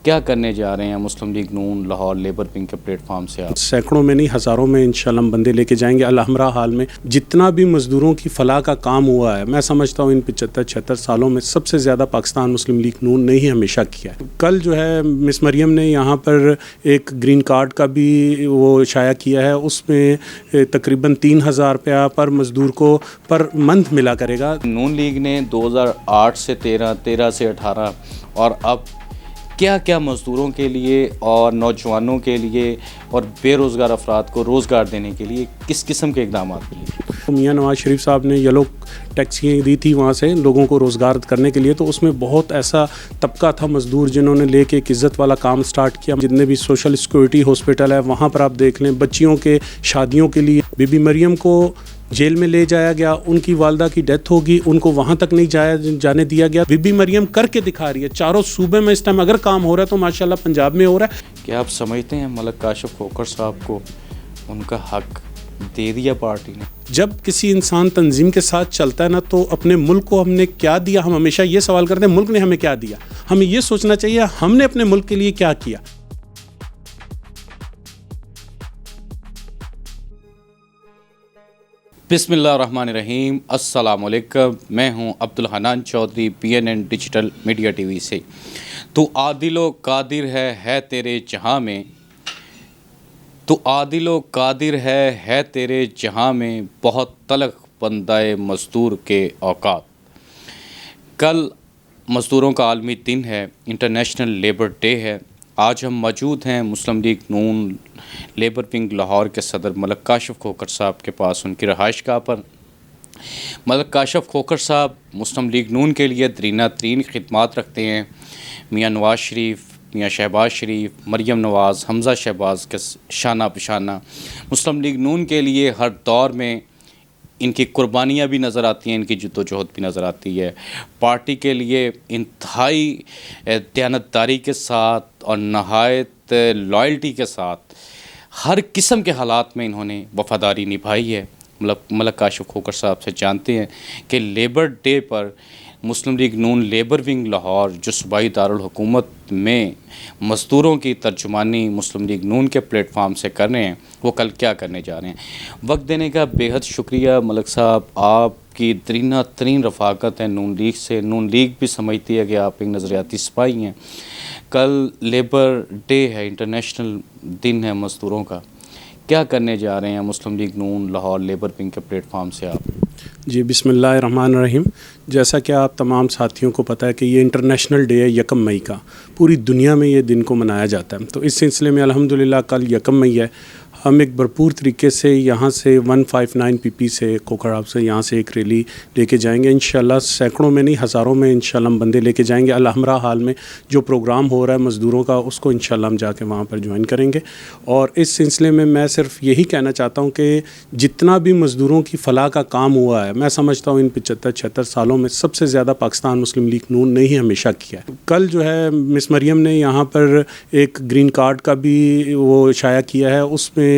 کیا کرنے جا رہے ہیں مسلم لیگ نون لاہور لیبر ونگ کے پلیٹ فارم سے آپ؟ سینکڑوں میں نہیں ہزاروں میں انشاءاللہ ہم بندے لے کے جائیں گے الحمرا حال میں. جتنا بھی مزدوروں کی فلاح کا کام ہوا ہے میں سمجھتا ہوں ان 75-76 سالوں میں سب سے زیادہ پاکستان مسلم لیگ نون نے ہی ہمیشہ کیا ہے. کل جو ہے مس مریم نے یہاں پر ایک گرین کارڈ کا بھی وہ شائع کیا ہے, اس میں تقریباً 3,000 روپیہ پر مزدور کو پر منتھ ملا کرے گا. نون لیگ نے 2008 سے 13 سے 18 اور اب کیا کیا مزدوروں کے لیے اور نوجوانوں کے لیے اور بے روزگار افراد کو روزگار دینے کے لیے کس قسم کے اقدامات لیے؟ میاں نواز شریف صاحب نے یلو ٹیکسیاں دی تھی وہاں سے لوگوں کو روزگار کرنے کے لیے, تو اس میں بہت ایسا طبقہ تھا مزدور جنہوں نے لے کے ایک عزت والا کام سٹارٹ کیا. جتنے بھی سوشل سیکورٹی ہاسپٹل ہے وہاں پر آپ دیکھ لیں, بچیوں کے شادیوں کے لیے بی بی مریم کو جیل میں لے جایا گیا, ان کی والدہ کی ڈیتھ ہوگی, ان کو وہاں تک نہیں جانے دیا گیا. بی بی مریم کر کے دکھا رہی ہے چاروں صوبے میں اس ٹائم. اگر کام ہو رہا ہے تو ماشاءاللہ پنجاب میں ہو رہا ہے. کیا آپ سمجھتے ہیں ملک کاشف کھوکھر صاحب کو ان کا حق دے دیا پارٹی نے؟ جب کسی انسان تنظیم کے ساتھ چلتا ہے نا تو اپنے ملک کو ہم نے کیا دیا, ہم ہمیشہ یہ سوال کرتے ہیں ملک نے ہمیں کیا دیا. ہمیں یہ سوچنا چاہیے ہم نے اپنے ملک کے لیے کیا کیا. بسم اللہ الرحمن الرحیم. السلام علیکم, میں ہوں Abdul Hanan Chaudhry PNN digital media T V سے. تو عادل و قادر ہے تیرے جہاں میں, تو عادل و قادر ہے تیرے جہاں میں, بہت تلخ بندہ مزدور کے اوقات. کل مزدوروں کا عالمی دن ہے, انٹرنیشنل لیبر ڈے ہے. آج ہم موجود ہیں مسلم لیگ نون لیبر ونگ لاہور کے صدر ملک کاشف کھوکھر صاحب کے پاس, ان کی رہائش گاہ پر. ملک کاشف کھوکھر صاحب مسلم لیگ نون کے لیے درینہ ترین خدمات رکھتے ہیں. میاں نواز شریف, میاں شہباز شریف, مریم نواز, حمزہ شہباز کے شانہ بشانہ مسلم لیگ نون کے لیے ہر دور میں ان کی قربانیاں بھی نظر آتی ہیں, ان کی جدوجہد بھی نظر آتی ہے. پارٹی کے لیے انتہائی دیانتداری کے ساتھ اور نہایت لائلٹی کے ساتھ ہر قسم کے حالات میں انہوں نے وفاداری نبھائی ہے. ملک کاشف کھوکھر صاحب سے جانتے ہیں کہ لیبر ڈے پر مسلم لیگ نون لیبر ونگ لاہور جو صوبائی دارالحکومت میں مزدوروں کی ترجمانی مسلم لیگ نون کے پلیٹ فارم سے کر رہے ہیں, وہ کل کیا کرنے جا رہے ہیں. وقت دینے کا بے حد شکریہ ملک صاحب. آپ کی درینہ ترین رفاقت ہے نون لیگ سے. نون لیگ بھی سمجھتی ہے کہ آپ ایک نظریاتی سپاہی ہیں. کل لیبر ڈے ہے, انٹرنیشنل دن ہے مزدوروں کا. کیا کرنے جا رہے ہیں مسلم لیگ نون لاہور لیبر ونگ کے پلیٹ فارم سے آپ؟ جی بسم اللہ الرحمن الرحیم. جیسا کہ آپ تمام ساتھیوں کو پتہ ہے کہ یہ انٹرنیشنل ڈے ہے 1 مئی کا, پوری دنیا میں یہ دن کو منایا جاتا ہے. تو اس سلسلے میں الحمدللہ کل 1 مئی ہے. ہم ایک بھرپور طریقے سے یہاں سے 159 PP سے کوکھر سے یہاں سے ایک ریلی لے کے جائیں گے انشاءاللہ. سینکڑوں میں نہیں ہزاروں میں انشاءاللہ ہم بندے لے کے جائیں گے. الحمرا حال میں جو پروگرام ہو رہا ہے مزدوروں کا, اس کو انشاءاللہ ہم جا کے وہاں پر جوائن کریں گے. اور اس سلسلے میں صرف یہی کہنا چاہتا ہوں کہ جتنا بھی مزدوروں کی فلاح کا کام ہوا ہے میں سمجھتا ہوں ان 75-76 سالوں میں سب سے زیادہ پاکستان مسلم لیگ نون نے ہی ہمیشہ کیا ہے. کل جو ہے مس مریم نے یہاں پر ایک گرین کارڈ کا بھی وہ شائع کیا ہے, اس میں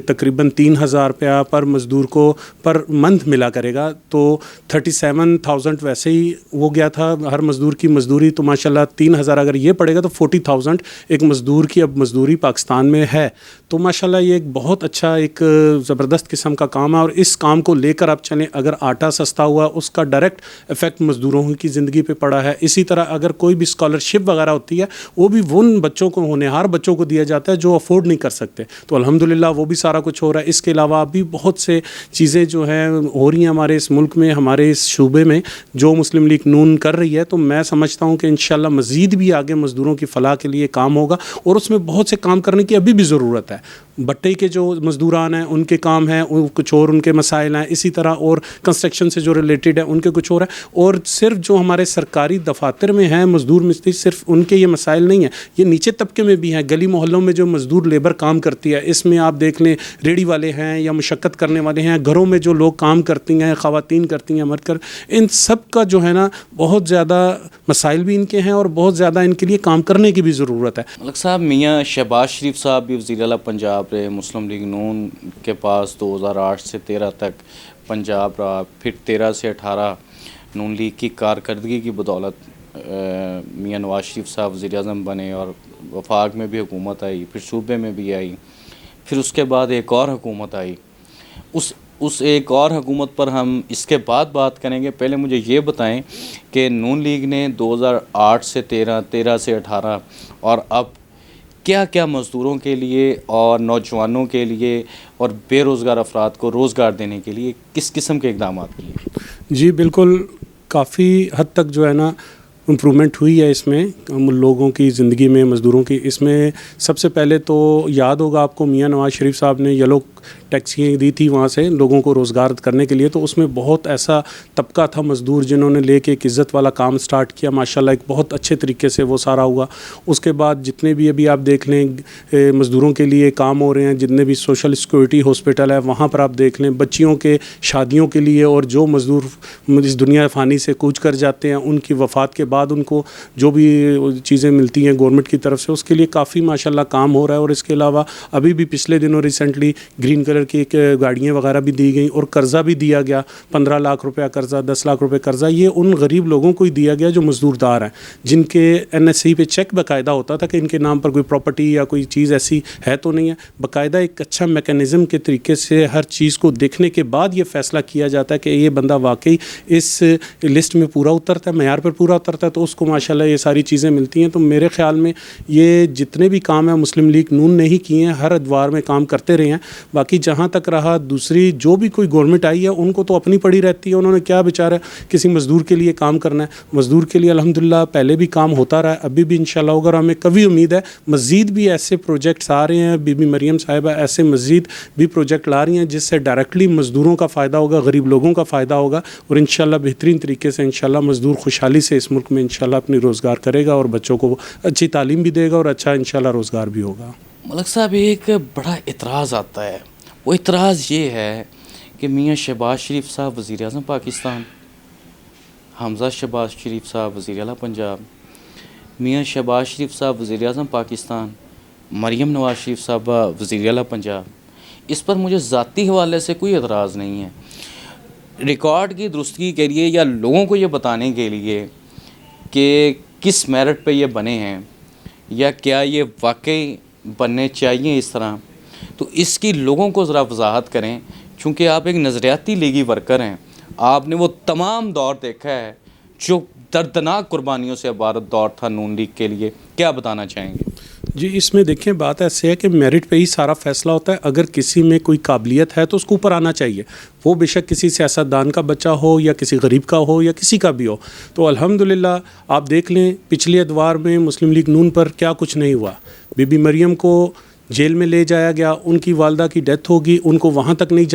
تقریباً 3,000 روپیہ پر مزدور کو پر منتھ ملا کرے گا. تو 37,000 ویسے ہی وہ گیا تھا ہر مزدور کی مزدوری, تو ماشاءاللہ 3,000 اگر یہ پڑے گا تو 40,000 ایک مزدور کی اب مزدوری پاکستان میں ہے. تو ماشاءاللہ یہ ایک بہت اچھا ایک زبردست قسم کا کام ہے. اور اس کام کو لے کر آپ چلیں, اگر آٹا سستا ہوا اس کا ڈائریکٹ افیکٹ مزدوروں کی زندگی پہ پڑا ہے. اسی طرح اگر کوئی بھی اسکالرشپ وغیرہ ہوتی ہے وہ بھی ان بچوں کو, ہونہار بچوں کو دیا جاتا ہے جو افورڈ نہیں کر سکتے. تو الحمدللہ وہ بھی سارا کچھ ہو رہا ہے. اس کے علاوہ بھی بہت سے چیزیں جو ہیں ہو رہی ہیں ہمارے اس ملک میں, ہمارے اس شعبے میں جو مسلم لیگ نون کر رہی ہے. تو میں سمجھتا ہوں کہ انشاءاللہ مزید بھی آگے مزدوروں کی فلاح کے لیے کام ہوگا, اور اس میں بہت سے کام کرنے کی ابھی بھی ضرورت ہے. بٹے کے جو مزدوران ہیں ان کے کام ہیں, کچھ اور ان کے مسائل ہیں. اسی طرح اور کنسٹرکشن سے جو ریلیٹڈ ہے ان کے کچھ اور ہیں. اور صرف جو ہمارے سرکاری دفاتر میں ہیں مزدور مستری, صرف ان کے یہ مسائل نہیں ہیں, یہ نیچے طبقے میں بھی ہیں. گلی محلوں میں جو مزدور لیبر کام کرتی ہے, اس میں آپ دیکھ لیں ریڑھی والے ہیں یا مشقت کرنے والے ہیں, گھروں میں جو لوگ کام کرتی ہیں, خواتین کرتی ہیں مرد کر, ان سب کا جو ہے نا بہت زیادہ مسائل بھی ان کے ہیں اور بہت زیادہ ان کے لیے کام کرنے کی بھی ضرورت ہے. ملک صاحب, میاں شہباز شریف صاحب بھی وزیر اعلیٰ پنجاب رہے, مسلم لیگ نون کے پاس 2008 سے 13 تک پنجاب رہا, پھر 13 سے 18 نون لیگ کی کارکردگی کی بدولت میاں نواز شریف صاحب وزیر اعظم بنے اور وفاق میں بھی حکومت آئی، پھر صوبے میں بھی آئی، پھر اس کے بعد ایک اور حکومت آئی. اس ایک اور حکومت پر ہم اس کے بعد بات کریں گے. پہلے مجھے یہ بتائیں کہ نون لیگ نے 2008 سے 13 سے 18 اور اب کیا کیا مزدوروں کے لیے اور نوجوانوں کے لیے اور بے روزگار افراد کو روزگار دینے کے لیے کس قسم کے اقدامات کیے؟ جی بالکل، کافی حد تک جو ہے نا امپرومنٹ ہوئی ہے اس میں لوگوں کی زندگی میں، مزدوروں کی. اس میں سب سے پہلے تو یاد ہوگا آپ کو میاں نواز شریف صاحب نے یلو ٹیکسیاں دی تھی وہاں سے لوگوں کو روزگار کرنے کے لیے. تو اس میں بہت ایسا طبقہ تھا مزدور جنہوں نے لے کے ایک عزت والا کام سٹارٹ کیا. ماشاءاللہ ایک بہت اچھے طریقے سے وہ سارا ہوا. اس کے بعد جتنے بھی ابھی آپ دیکھ لیں مزدوروں کے لیے کام ہو رہے ہیں، جتنے بھی سوشل سیکورٹی ہاسپٹل ہے وہاں پر آپ دیکھ لیں، بچیوں کے شادیوں کے لیے، اور جو مزدور اس دنیا فانی سے کوچ کر جاتے ہیں ان کی وفات کے بعد ان کو جو بھی چیزیں ملتی ہیں گورنمنٹ کی طرف سے، اس کے لیے کافی ماشاءاللہ کام ہو رہا ہے. اور اس کے علاوہ ابھی بھی پچھلے دنوں ریسنٹلی گرین کلر کی ایک گاڑیاں وغیرہ بھی دی گئیں، اور قرضہ بھی دیا گیا، 15 لاکھ روپے قرضہ، 10 لاکھ روپے قرضہ. یہ ان غریب لوگوں کو ہی دیا گیا جو مزدور دار ہیں، جن کے NSE پہ چیک باقاعدہ ہوتا تھا کہ ان کے نام پر کوئی پراپرٹی یا کوئی چیز ایسی ہے تو نہیں ہے. باقاعدہ ایک اچھا میکانزم کے طریقے سے ہر چیز کو دیکھنے کے بعد یہ فیصلہ کیا جاتا ہے کہ یہ بندہ واقعی اس لسٹ میں پورا اترتا ہے، معیار پر پورا اترتا ہے، تو اس کو ماشاءاللہ یہ ساری چیزیں ملتی ہیں. تو میرے خیال میں یہ جتنے بھی کام ہیں مسلم لیگ نون نے ہی کیے ہیں، ہر ادوار میں کام کرتے رہے ہیں. باقی جہاں تک رہا دوسری جو بھی کوئی گورنمنٹ آئی ہے ان کو تو اپنی پڑی رہتی ہے، انہوں نے کیا بیچارہ کسی مزدور کے لیے کام کرنا ہے. مزدور کے لیے الحمدللہ پہلے بھی کام ہوتا رہا ہے، ابھی بھی انشاءاللہ ہوگا، اور ہمیں کبھی امید ہے مزید بھی ایسے پروجیکٹس آ رہے ہیں. بی بی مریم صاحبہ ایسے مزید بھی پروجیکٹ لا رہی ہیں جس سے ڈائریکٹلی مزدوروں کا فائدہ ہوگا، غریب لوگوں کا فائدہ ہوگا، اور انشاءاللہ بہترین طریقے سے انشاءاللہ مزدور خوشحالی سے اس ملک میں انشاءاللہ اپنی روزگار کرے گا، اور بچوں کو اچھی تعلیم بھی دے گا، اور اچھا انشاءاللہ روزگار بھی ہوگا. ملک صاحب ایک بڑا اعتراض آتا ہے، وہ اعتراض یہ ہے کہ میاں شہباز شریف صاحب وزیر اعظم پاکستان، حمزہ شہباز شریف صاحب وزیر اعلیٰ پنجاب، میاں شہباز شریف صاحب وزیر اعظم پاکستان، مریم نواز شریف صاحب وزیر اعلیٰ پنجاب. اس پر مجھے ذاتی حوالے سے کوئی اعتراض نہیں ہے. ریکارڈ کی درستگی کے لیے یا لوگوں کو یہ بتانے کے لیے کہ کس میرٹ پہ یہ بنے ہیں یا کیا یہ واقعی بننے چاہیے اس طرح، تو اس کی لوگوں کو ذرا وضاحت کریں. چونکہ آپ ایک نظریاتی لیگی ورکر ہیں، آپ نے وہ تمام دور دیکھا ہے جو دردناک قربانیوں سے عبارت دور تھا نون لیگ کے لیے. کیا بتانا چاہیں گے؟ جی اس میں دیکھیں بات ایسے ہے کہ میرٹ پہ ہی سارا فیصلہ ہوتا ہے. اگر کسی میں کوئی قابلیت ہے تو اس کو اوپر آنا چاہیے، وہ بے شک کسی سیاستدان کا بچہ ہو یا کسی غریب کا ہو یا کسی کا بھی ہو. تو الحمدللہ آپ دیکھ لیں پچھلے ادوار میں مسلم لیگ نون پر کیا کچھ نہیں ہوا. بی بی مریم کو جیل میں لے جایا گیا، ان کی والدہ کی ڈیتھ ہوگی، ان کو وہاں تک نہیں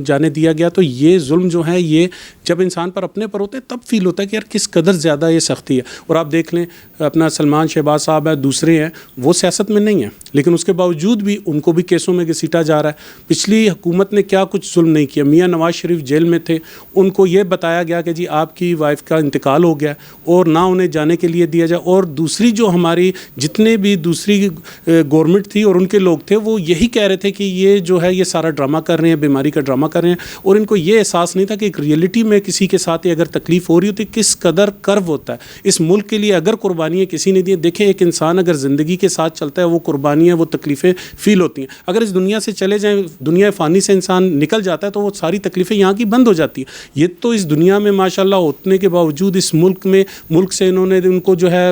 جانے دیا گیا. تو یہ ظلم جو ہے یہ جب انسان پر اپنے پر ہوتے تب فیل ہوتا ہے کہ یار کس قدر زیادہ یہ سختی ہے. اور آپ دیکھ لیں اپنا سلمان شہباز صاحب ہے، دوسرے ہیں، وہ سیاست میں نہیں ہیں لیکن اس کے باوجود بھی ان کو بھی کیسوں میں گھسیٹا جا رہا ہے. پچھلی حکومت نے کیا کچھ ظلم نہیں کیا. میاں نواز شریف جیل میں تھے، ان کو یہ بتایا گیا کہ جی آپ کی وائف کا انتقال ہو گیا اور نہ انہیں جانے کے لیے دیا جائے. اور دوسری جو ہماری جتنے بھی دوسری گورنمنٹ تھی اور ان کے لوگ تھے وہ یہی کہہ رہے تھے کہ یہ جو ہے یہ سارا ڈرامہ کر رہے ہیں، بیماری کا ڈرامہ کر رہے ہیں. اور ان کو یہ احساس نہیں تھا کہ ایک ریئلٹی میں کسی کے ساتھ اگر تکلیف ہو رہی ہوتی کس قدر کرو ہوتا ہے. اس ملک کے لیے اگر قربانیاں کسی نے دی، دیکھیں ایک انسان اگر زندگی کے ساتھ چلتا ہے وہ قربانیاں وہ تکلیفیں فیل ہوتی ہیں. اگر اس دنیا سے چلے جائیں، دنیا فانی سے انسان نکل جاتا ہے تو وہ ساری تکلیفیں یہاں کی بند ہو جاتی ہیں. یہ تو اس دنیا میں ماشاءاللہ ہونے کے باوجود اس ملک میں ملک سے انہوں نے ان کو جو ہے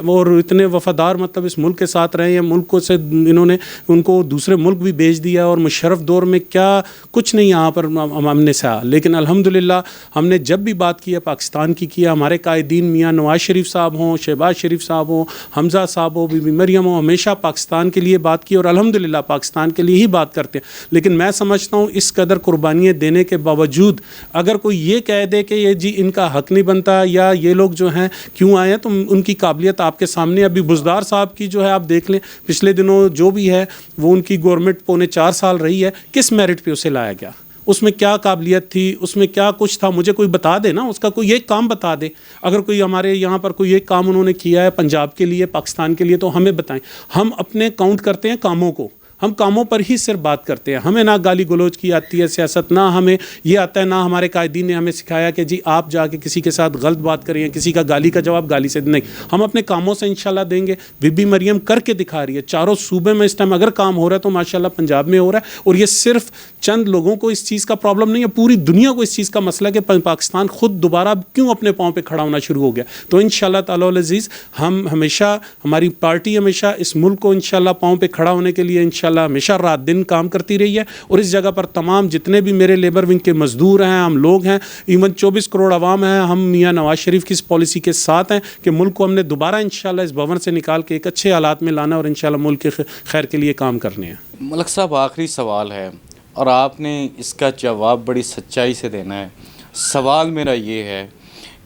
اور اتنے وفادار مطلب اس ملک کے ساتھ رہے ہیں، ملک کو سے انہوں نے ان کو دوسرے ملک بھی بھیج دیا. اور مشرف دور میں کیا کچھ نہیں یہاں پر ہم نے سہا. لیکن الحمدللہ ہم نے جب بھی بات کی ہے پاکستان کی کیا، ہمارے قائدین میاں نواز شریف صاحب ہوں، شہباز شریف صاحب ہوں، حمزہ صاحب ہوں، بی بی مریم ہوں، ہمیشہ پاکستان کے لیے بات کی اور الحمدللہ پاکستان کے لیے ہی بات کرتے ہیں. لیکن میں سمجھتا ہوں اس قدر قربانیاں دینے کے باوجود اگر کوئی یہ کہہ دے کہ یہ جی ان کا حق نہیں بنتا یا یہ لوگ جو ہیں کیوں آئے ہیں، تو ان کی قابلیت آپ کے سامنے. ابھی بزدار صاحب کی جو ہے آپ دیکھ لیں پچھلے دنوں جو بھی ہے وہ ان کی گورنمنٹ 4.25 سال رہی ہے، کس میرٹ پہ اسے لایا گیا؟ اس میں کیا قابلیت تھی؟ اس میں کیا کچھ تھا؟ مجھے کوئی بتا دے نا، اس کا کوئی ایک کام بتا دے. اگر کوئی ہمارے یہاں پر کوئی ایک کام انہوں نے کیا ہے پنجاب کے لیے، پاکستان کے لیے، تو ہمیں بتائیں. ہم اپنے کاؤنٹ کرتے ہیں کاموں کو، ہم کاموں پر ہی صرف بات کرتے ہیں. ہمیں نہ گالی گلوچ کی آتی ہے سیاست، نہ ہمیں یہ آتا ہے، نہ ہمارے قائدین نے ہمیں سکھایا کہ جی آپ جا کے کسی کے ساتھ غلط بات کریں، کسی کا گالی کا جواب گالی سے نہیں. ہم اپنے کاموں سے انشاءاللہ دیں گے. بی بی مریم کر کے دکھا رہی ہے. چاروں صوبے میں اس ٹائم اگر کام ہو رہا ہے تو ماشاءاللہ پنجاب میں ہو رہا ہے. اور یہ صرف چند لوگوں کو اس چیز کا پرابلم نہیں ہے، پوری دنیا کو اس چیز کا مسئلہ ہے کہ پاکستان خود دوبارہ کیوں اپنے پاؤں پہ کھڑا ہونا شروع ہو گیا. تو انشاءاللہ تعالی العزیز ہم ہمیشہ، ہماری پارٹی ہمیشہ اس ملک کو انشاءاللہ پاؤں پہ کھڑا ہونے کے لیے انشاءاللہ ہمیشہ رات دن کام کرتی رہی ہے. اور اس جگہ پر تمام جتنے بھی میرے لیبر ونگ کے مزدور ہیں، ہم لوگ ہیں، ایون 24 کروڑ عوام ہیں، ہم میاں نواز شریف کی اس پالیسی کے ساتھ ہیں کہ ملک کو ہم نے دوبارہ انشاءاللہ اس بھون سے نکال کے ایک اچھے حالات میں لانا اور انشاءاللہ ملک کے خیر کے لیے کام کرنے ہیں. ملک صاحب آخری سوال ہے اور آپ نے اس کا جواب بڑی سچائی سے دینا ہے. سوال میرا یہ ہے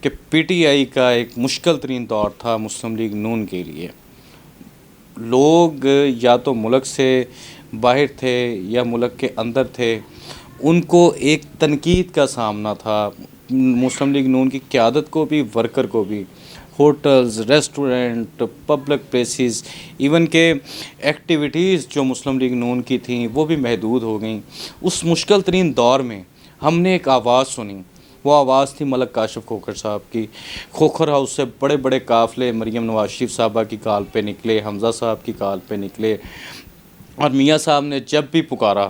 کہ پی ٹی آئی کا ایک مشکل ترین دور تھا مسلم لیگ نون کے لیے. لوگ یا تو ملک سے باہر تھے یا ملک کے اندر تھے، ان کو ایک تنقید کا سامنا تھا، مسلم لیگ نون کی قیادت کو بھی، ورکر کو بھی. Hotels, restaurant, public places, even کہ ایکٹیویٹیز جو مسلم لیگ نون کی تھیں وہ بھی محدود ہو گئیں. اس مشکل ترین دور میں ہم نے ایک آواز سنی. وہ آواز تھی ملک کاشف کھوکھر صاحب کی. کھوکھر ہاؤس سے بڑے بڑے قافلے مریم نواز شریف صاحبہ کی کال پہ نکلے، حمزہ صاحب کی کال پہ نکلے، اور میاں صاحب نے جب بھی پکارا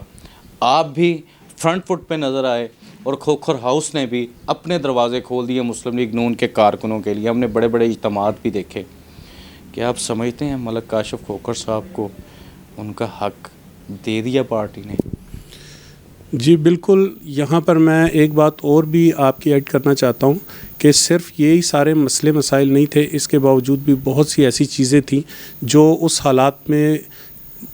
آپ بھی فرنٹ فٹ پہ نظر آئے، اور کھوکھر ہاؤس نے بھی اپنے دروازے کھول دیے مسلم لیگ نون کے کارکنوں کے لیے. ہم نے بڑے بڑے اجتماعات بھی دیکھے. کیا آپ سمجھتے ہیں ملک کاشف کھوکھر صاحب کو ان کا حق دے دیا پارٹی نے؟ جی بالکل. یہاں پر میں ایک بات اور بھی آپ کی ایڈ کرنا چاہتا ہوں کہ صرف یہی سارے مسئلے مسائل نہیں تھے، اس کے باوجود بھی بہت سی ایسی چیزیں تھیں جو اس حالات میں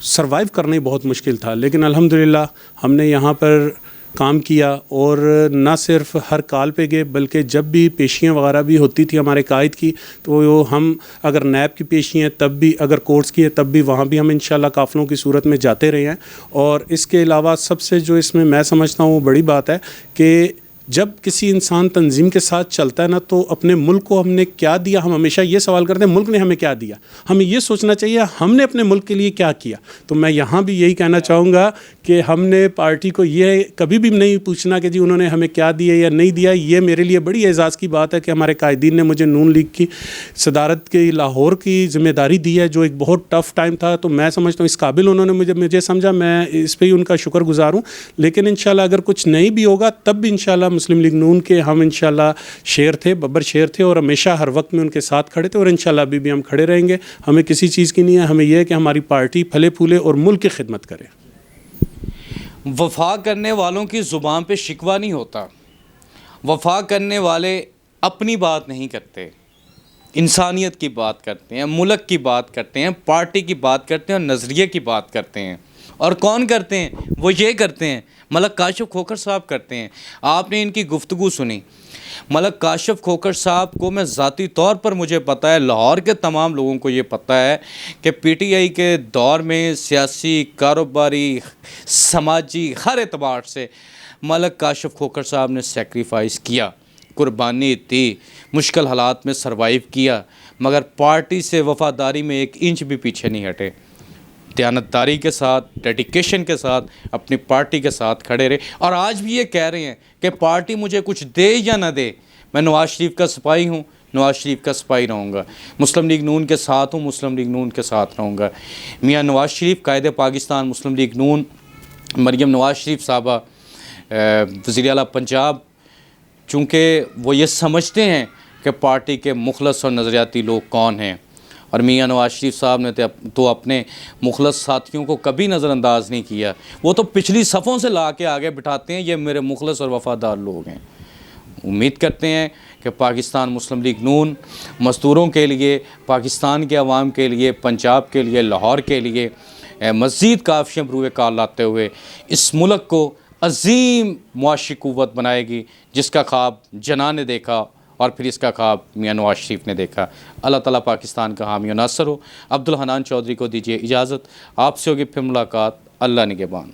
سروائیو کرنا ہی بہت مشکل تھا. لیکن الحمدللہ ہم نے یہاں پر کام کیا، اور نہ صرف ہر کال پہ گئے بلکہ جب بھی پیشیاں وغیرہ بھی ہوتی تھی ہمارے قائد کی تو ہم اگر نیب کی پیشی ہیں تب بھی، اگر کورٹس کی ہے تب بھی، وہاں بھی ہم انشاءاللہ قافلوں کی صورت میں جاتے رہے ہیں. اور اس کے علاوہ سب سے جو اس میں سمجھتا ہوں وہ بڑی بات ہے کہ جب کسی انسان تنظیم کے ساتھ چلتا ہے نا تو اپنے ملک کو ہم نے کیا دیا. ہم ہمیشہ یہ سوال کرتے ہیں ملک نے ہمیں کیا دیا. ہمیں یہ سوچنا چاہیے ہم نے اپنے ملک کے لیے کیا کیا. تو میں یہاں بھی یہی کہنا چاہوں گا کہ ہم نے پارٹی کو یہ کبھی بھی نہیں پوچھنا کہ جی انہوں نے ہمیں کیا دیا یا نہیں دیا. یہ میرے لیے بڑی اعزاز کی بات ہے کہ ہمارے قائدین نے مجھے نون لیگ کی صدارت کی لاہور کی ذمہ داری دی ہے، جو ایک بہت ٹف ٹائم تھا. تو میں سمجھتا ہوں اس قابل انہوں نے مجھے سمجھا. میں اس پہ ہی ان کا شکر گزار ہوں. لیکن انشاءاللہ اگر کچھ نہیں بھی ہوگا تب بھی انشاءاللہ مسلم لیگ نون کے ہم انشاءاللہ شیر تھے، ببر شیر تھے، اور ہمیشہ ہر وقت میں ان کے ساتھ کھڑے تھے، اور انشاءاللہ ابھی بھی ہم کھڑے رہیں گے. ہمیں کسی چیز کی نہیں ہے، ہمیں یہ ہے کہ ہماری پارٹی پھلے پھولے اور ملک کی خدمت کرے. وفا کرنے والوں کی زبان پہ شکوہ نہیں ہوتا. وفا کرنے والے اپنی بات نہیں کرتے، انسانیت کی بات کرتے ہیں، ملک کی بات کرتے ہیں، پارٹی کی بات کرتے ہیں، اور نظریے کی بات کرتے ہیں. اور کون کرتے ہیں؟ وہ یہ کرتے ہیں، ملک کاشف کھوکھر صاحب کرتے ہیں. آپ نے ان کی گفتگو سنی. ملک کاشف کھوکھر صاحب کو میں ذاتی طور پر مجھے پتہ ہے، لاہور کے تمام لوگوں کو یہ پتہ ہے کہ پی ٹی آئی کے دور میں سیاسی، کاروباری، سماجی ہر اعتبار سے ملک کاشف کھوکھر صاحب نے سیکریفائز کیا، قربانی دی، مشکل حالات میں سروائیو کیا، مگر پارٹی سے وفاداری میں ایک انچ بھی پیچھے نہیں ہٹے. دیانتداری کے ساتھ، ڈیڈیکیشن کے ساتھ اپنی پارٹی کے ساتھ کھڑے رہے. اور آج بھی یہ کہہ رہے ہیں کہ پارٹی مجھے کچھ دے یا نہ دے، میں نواز شریف کا سپاہی ہوں، نواز شریف کا سپاہی رہوں گا. مسلم لیگ نون کے ساتھ ہوں، مسلم لیگ نون کے ساتھ رہوں گا. میاں نواز شریف قائد پاکستان مسلم لیگ نون، مریم نواز شریف صاحبہ وزیر اعلیٰ پنجاب، چونکہ وہ یہ سمجھتے ہیں کہ پارٹی کے مخلص اور نظریاتی لوگ کون ہیں. اور میاں نواز شریف صاحب نے تو اپنے مخلص ساتھیوں کو کبھی نظر انداز نہیں کیا. وہ تو پچھلی صفوں سے لا کے آگے بٹھاتے ہیں، یہ میرے مخلص اور وفادار لوگ ہیں. امید کرتے ہیں کہ پاکستان مسلم لیگ نون مزدوروں کے لیے، پاکستان کے عوام کے لیے، پنجاب کے لیے، لاہور کے لیے مزید کافیاں بروئے کار لاتے ہوئے اس ملک کو عظیم معاشی قوت بنائے گی، جس کا خواب جناح نے دیکھا اور پھر اس کا خواب میاں نواز شریف نے دیکھا. اللہ تعالیٰ پاکستان کا حامی و ناصر ہو. عبدالحنان چودھری کو دیجیے اجازت. آپ سے ہوگی پھر ملاقات. اللہ نگہبان.